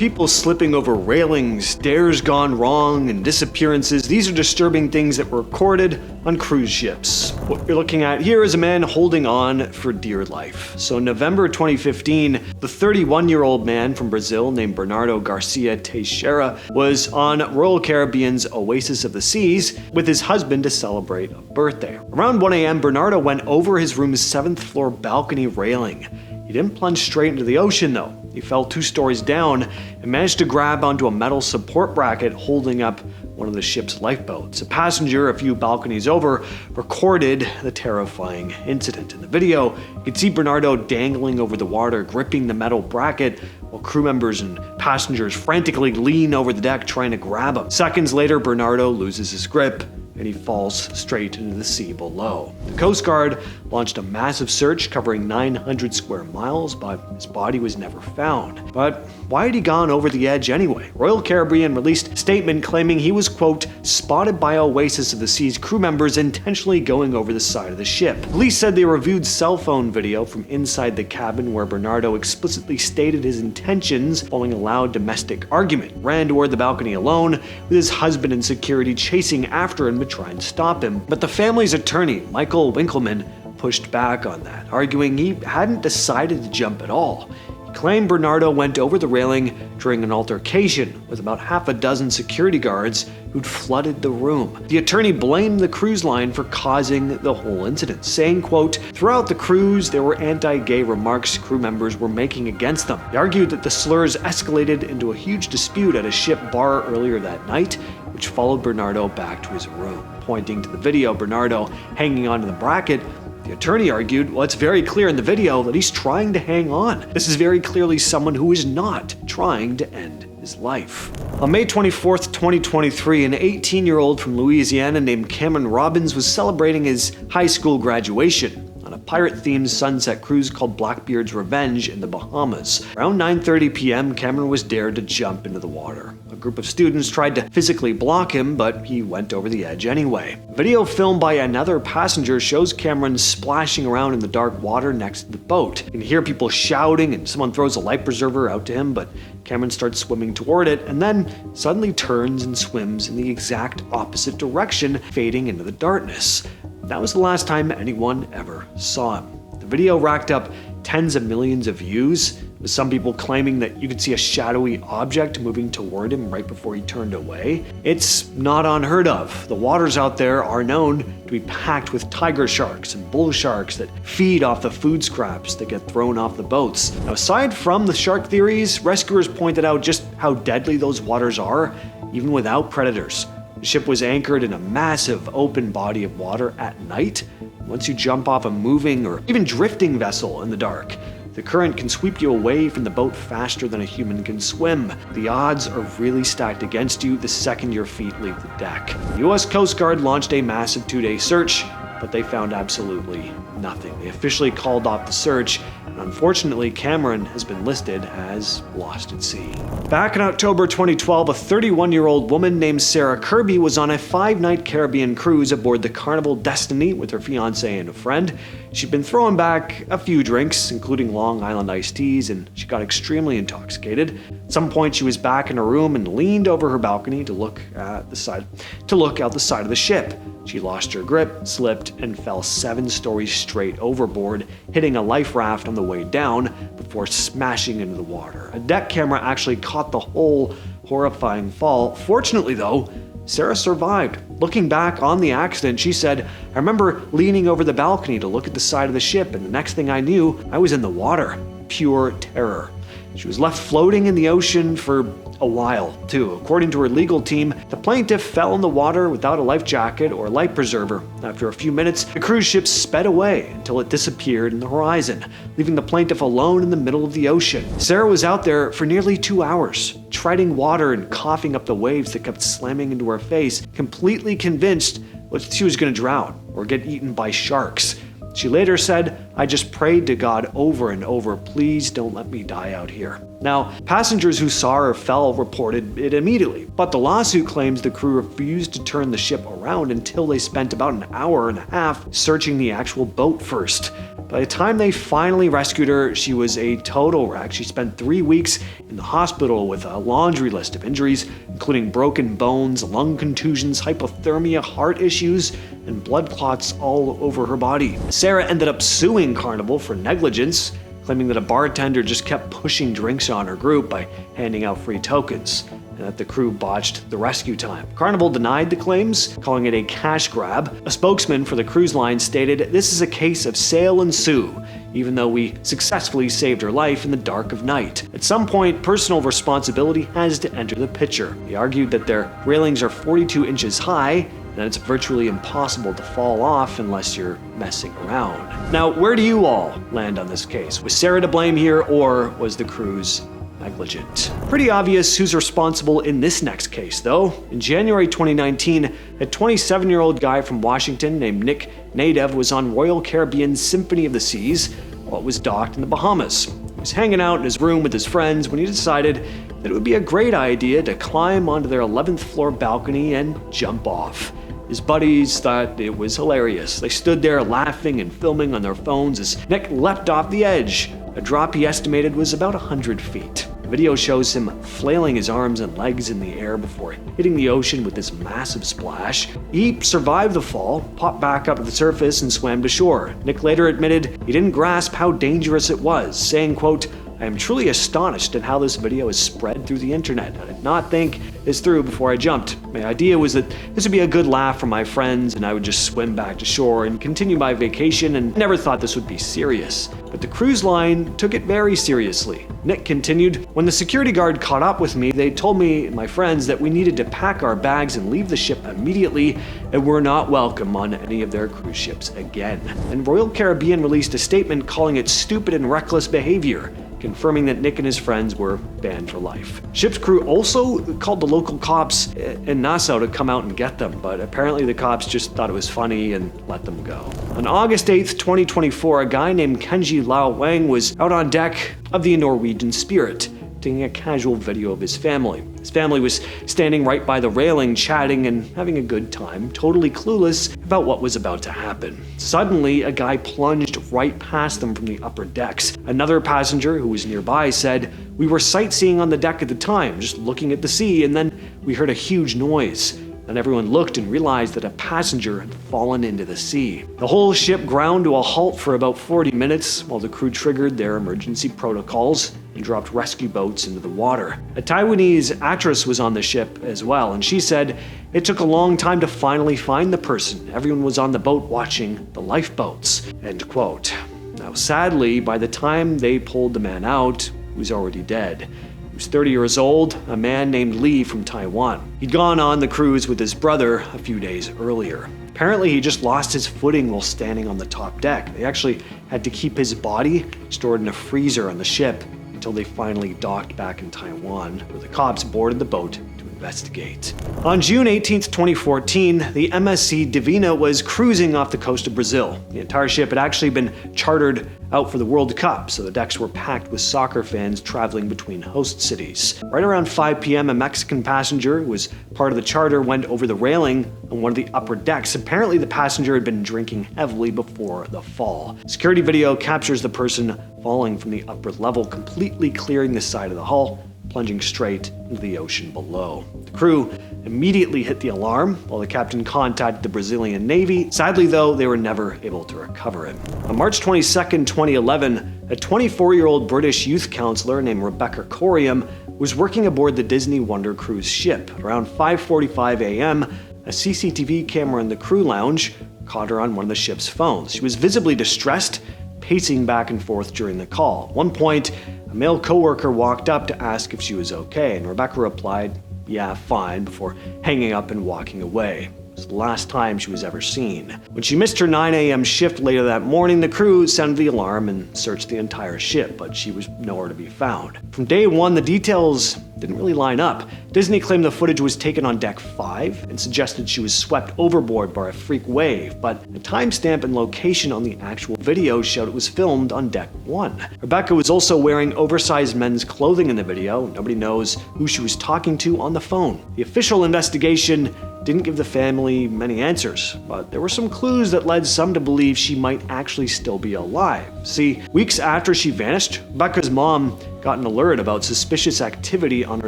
People slipping over railings, stairs gone wrong, and disappearances. These are disturbing things that were recorded on cruise ships. What you're looking at here is a man holding on for dear life. So in November 2015, the 31-year-old man from Brazil named Bernardo Garcia Teixeira was on Royal Caribbean's Oasis of the Seas with his husband to celebrate a birthday. Around 1 a.m., Bernardo went over his room's 7th floor balcony railing. He didn't plunge straight into the ocean though. He fell 2 stories down and managed to grab onto a metal support bracket holding up one of the ship's lifeboats. A passenger a few balconies over recorded the terrifying incident. In the video, you can see Bernardo dangling over the water, gripping the metal bracket, while crew members and passengers frantically lean over the deck trying to grab him. Seconds later, Bernardo loses his grip and he falls straight into the sea below. The Coast Guard launched a massive search covering 900 square miles, but his body was never found. But why had he gone over the edge anyway? Royal Caribbean released a statement claiming he was, quote, spotted by Oasis of the Seas crew members intentionally going over the side of the ship. Police said they reviewed cell phone video from inside the cabin where Bernardo explicitly stated his intentions following a loud domestic argument. Ran toward the balcony alone, with his husband and security chasing after him to try and stop him. But the family's attorney, Michael Winkleman, pushed back on that, arguing he hadn't decided to jump at all. He claimed Bernardo went over the railing during an altercation with about half a dozen security guards who'd flooded the room. The attorney blamed the cruise line for causing the whole incident, saying, quote, throughout the cruise, there were anti-gay remarks crew members were making against them. He argued that the slurs escalated into a huge dispute at a ship bar earlier that night, which followed Bernardo back to his room. Pointing to the video, Bernardo hanging onto the bracket, the attorney argued, well, it's very clear in the video that he's trying to hang on. This is very clearly someone who is not trying to end his life. On May 24th, 2023, an 18-year-old from Louisiana named Cameron Robbins was celebrating his high school graduation on a pirate-themed sunset cruise called Blackbeard's Revenge in the Bahamas. Around 9:30 p.m., Cameron was dared to jump into the water. A group of students tried to physically block him, but he went over the edge anyway. Video filmed by another passenger shows Cameron splashing around in the dark water next to the boat. You can hear people shouting and someone throws a life preserver out to him, but Cameron starts swimming toward it and then suddenly turns and swims in the exact opposite direction, fading into the darkness. That was the last time anyone ever saw him. The video racked up tens of millions of views, with some people claiming that you could see a shadowy object moving toward him right before he turned away. It's not unheard of. The waters out there are known to be packed with tiger sharks and bull sharks that feed off the food scraps that get thrown off the boats. Now, aside from the shark theories, rescuers pointed out just how deadly those waters are, even without predators. The ship was anchored in a massive open body of water at night. Once you jump off a moving or even drifting vessel in the dark, the current can sweep you away from the boat faster than a human can swim. The odds are really stacked against you the second your feet leave the deck. The US Coast Guard launched a massive 2-day search, but they found absolutely nothing. They officially called off the search, and unfortunately, Cameron has been listed as lost at sea. Back in October 2012, a 31-year-old woman named Sarah Kirby was on a 5-night Caribbean cruise aboard the Carnival Destiny with her fiancé and a friend. She'd been throwing back a few drinks, including Long Island iced teas, and she got extremely intoxicated. At some point, she was back in her room and leaned over her balcony to look out the side of the ship. She lost her grip, slipped, and fell 7 stories straight overboard, hitting a life raft on the way down before smashing into the water. A deck camera actually caught the whole horrifying fall. Fortunately, though, Sarah survived. Looking back on the accident, she said, I remember leaning over the balcony to look at the side of the ship, and the next thing I knew, I was in the water. Pure terror. She was left floating in the ocean for a while, too. According to her legal team, the plaintiff fell in the water without a life jacket or life preserver. After a few minutes, the cruise ship sped away until it disappeared in the horizon, leaving the plaintiff alone in the middle of the ocean. Sarah was out there for nearly 2 hours, treading water and coughing up the waves that kept slamming into her face, completely convinced that she was going to drown or get eaten by sharks. She later said, I just prayed to God over and over, please don't let me die out here. Now, passengers who saw her fell reported it immediately, but the lawsuit claims the crew refused to turn the ship around until they spent about an hour and a half searching the actual boat first. By the time they finally rescued her, she was a total wreck. She spent 3 weeks in the hospital with a laundry list of injuries, including broken bones, lung contusions, hypothermia, heart issues, and blood clots all over her body. Sarah ended up suing Carnival for negligence, claiming that a bartender just kept pushing drinks on her group by handing out free tokens, and that the crew botched the rescue time. Carnival denied the claims, calling it a cash grab. A spokesman for the cruise line stated, "This is a case of sail and sue, even though we successfully saved her life in the dark of night. At some point, personal responsibility has to enter the picture." They argued that their railings are 42 inches high, and it's virtually impossible to fall off unless you're messing around. Now, where do you all land on this case? Was Sarah to blame here, or was the cruise negligent? Pretty obvious who's responsible in this next case, though. In January 2019, a 27-year-old guy from Washington named Nick Nadev was on Royal Caribbean's Symphony of the Seas while it was docked in the Bahamas. He was hanging out in his room with his friends when he decided that it would be a great idea to climb onto their 11th floor balcony and jump off. His buddies thought it was hilarious. They stood there laughing and filming on their phones as Nick leapt off the edge. A drop he estimated was about 100 feet. The video shows him flailing his arms and legs in the air before hitting the ocean with this massive splash. He survived the fall, popped back up to the surface, and swam to shore. Nick later admitted he didn't grasp how dangerous it was, saying, quote, "I am truly astonished at how this video is spread through the internet. I did not think this through before I jumped. My idea was that this would be a good laugh for my friends and I would just swim back to shore and continue my vacation, and never thought this would be serious. But the cruise line took it very seriously." Nick continued, "When the security guard caught up with me, they told me and my friends that we needed to pack our bags and leave the ship immediately and were not welcome on any of their cruise ships again." And Royal Caribbean released a statement calling it stupid and reckless behavior, confirming that Nick and his friends were banned for life. Ship's crew also called the local cops in Nassau to come out and get them, but apparently the cops just thought it was funny and let them go. On August 8th, 2024, a guy named Kenji Lao Wang was out on deck of the Norwegian Spirit, taking a casual video of his family. His family was standing right by the railing, chatting and having a good time, totally clueless about what was about to happen. Suddenly, a guy plunged right past them from the upper decks. Another passenger who was nearby said, "We were sightseeing on the deck at the time, just looking at the sea, and then we heard a huge noise. Then everyone looked and realized that a passenger had fallen into the sea." The whole ship ground to a halt for about 40 minutes while the crew triggered their emergency protocols and dropped rescue boats into the water. A Taiwanese actress was on the ship as well, and she said, "It took a long time to finally find the person. Everyone was on the boat watching the lifeboats." End quote. Now, sadly, by the time they pulled the man out, he was already dead. He was 30 years old, a man named Lee from Taiwan. He'd gone on the cruise with his brother a few days earlier. Apparently, he just lost his footing while standing on the top deck. They actually had to keep his body stored in a freezer on the ship until they finally docked back in Taiwan, where the cops boarded the boat to investigate. On June 18th, 2014, the MSC Divina was cruising off the coast of Brazil. The entire ship had actually been chartered out for the World Cup, so the decks were packed with soccer fans traveling between host cities. Right around 5 p.m., a Mexican passenger who was part of the charter went over the railing on one of the upper decks. Apparently, the passenger had been drinking heavily before the fall. Security video captures the person falling from the upper level, completely clearing the side of the hull, plunging straight into the ocean below. The crew immediately hit the alarm while the captain contacted the Brazilian Navy. Sadly, though, they were never able to recover him. On March 22nd, 2011, a 24-year-old British youth counselor named Rebecca Coriam was working aboard the Disney Wonder cruise ship. Around 5:45 a.m., a CCTV camera in the crew lounge caught her on one of the ship's phones. She was visibly distressed, pacing back and forth during the call. At one point, a male coworker walked up to ask if she was okay, and Rebecca replied, "Yeah, fine," before hanging up and walking away. It was the last time she was ever seen. When she missed her 9 a.m. shift later that morning, the crew sounded the alarm and searched the entire ship, but she was nowhere to be found. From day one, the details didn't really line up. Disney claimed the footage was taken on deck 5 and suggested she was swept overboard by a freak wave, but the timestamp and location on the actual video showed it was filmed on deck 1. Rebecca was also wearing oversized men's clothing in the video. Nobody knows who she was talking to on the phone. The official investigation didn't give the family many answers, but there were some clues that led some to believe she might actually still be alive. See, weeks after she vanished, Rebecca's mom got an alert about suspicious activity on her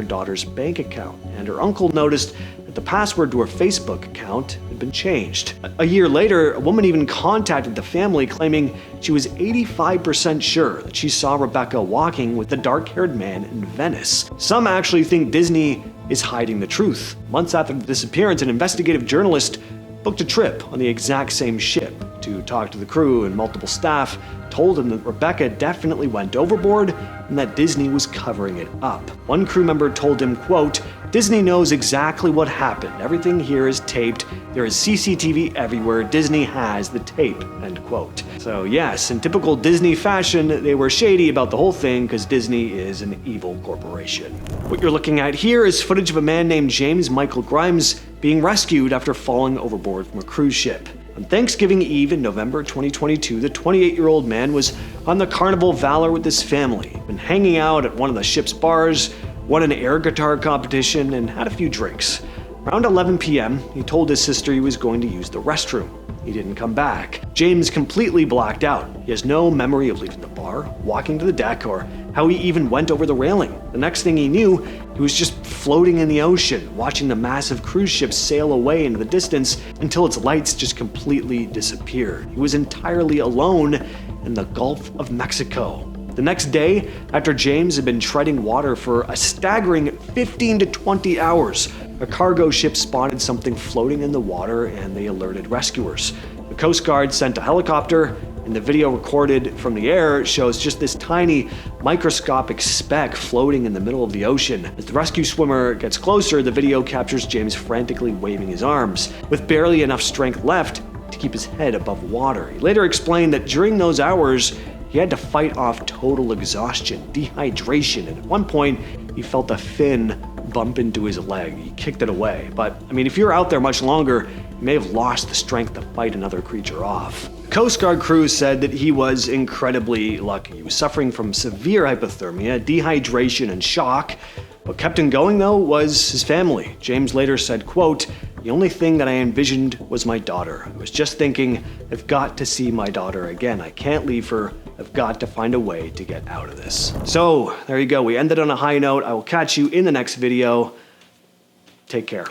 daughter's bank account, and her uncle noticed that the password to her Facebook account had been changed. A year later, a woman even contacted the family claiming she was 85% sure that she saw Rebecca walking with the dark-haired man in Venice. Some actually think Disney is hiding the truth. Months after the disappearance, an investigative journalist booked a trip on the exact same ship to talk to the crew, and multiple staff told him that Rebecca definitely went overboard and that Disney was covering it up. One crew member told him, quote, "Disney knows exactly what happened. Everything here is taped. There is CCTV everywhere. Disney has the tape," end quote. So yes, in typical Disney fashion, they were shady about the whole thing because Disney is an evil corporation. What you're looking at here is footage of a man named James Michael Grimes being rescued after falling overboard from a cruise ship. On Thanksgiving Eve in November 2022, the 28-year-old man was on the Carnival Valor with his family. He'd been hanging out at one of the ship's bars, won an air guitar competition, and had a few drinks. Around 11 p.m., he told his sister he was going to use the restroom. He didn't come back. James completely blacked out. He has no memory of leaving the bar, walking to the deck, or how he even went over the railing. The next thing he knew, he was just floating in the ocean, watching the massive cruise ship sail away into the distance until its lights just completely disappeared. He was entirely alone in the Gulf of Mexico. The next day, after James had been treading water for a staggering 15 to 20 hours, a cargo ship spotted something floating in the water and they alerted rescuers. The Coast Guard sent a helicopter, and the video recorded from the air shows just this tiny microscopic speck floating in the middle of the ocean. As the rescue swimmer gets closer, the video captures James frantically waving his arms, with barely enough strength left to keep his head above water. He later explained that during those hours, he had to fight off total exhaustion, dehydration, and at one point, he felt a fin bump into his leg. He kicked it away. But, I mean, if you're out there much longer, you may have lost the strength to fight another creature off. The Coast Guard crew said that he was incredibly lucky. He was suffering from severe hypothermia, dehydration, and shock. What kept him going, though, was his family. James later said, quote, "The only thing that I envisioned was my daughter. I was just thinking, I've got to see my daughter again. I can't leave her. I've got to find a way to get out of this." So, there you go. We ended on a high note. I will catch you in the next video. Take care.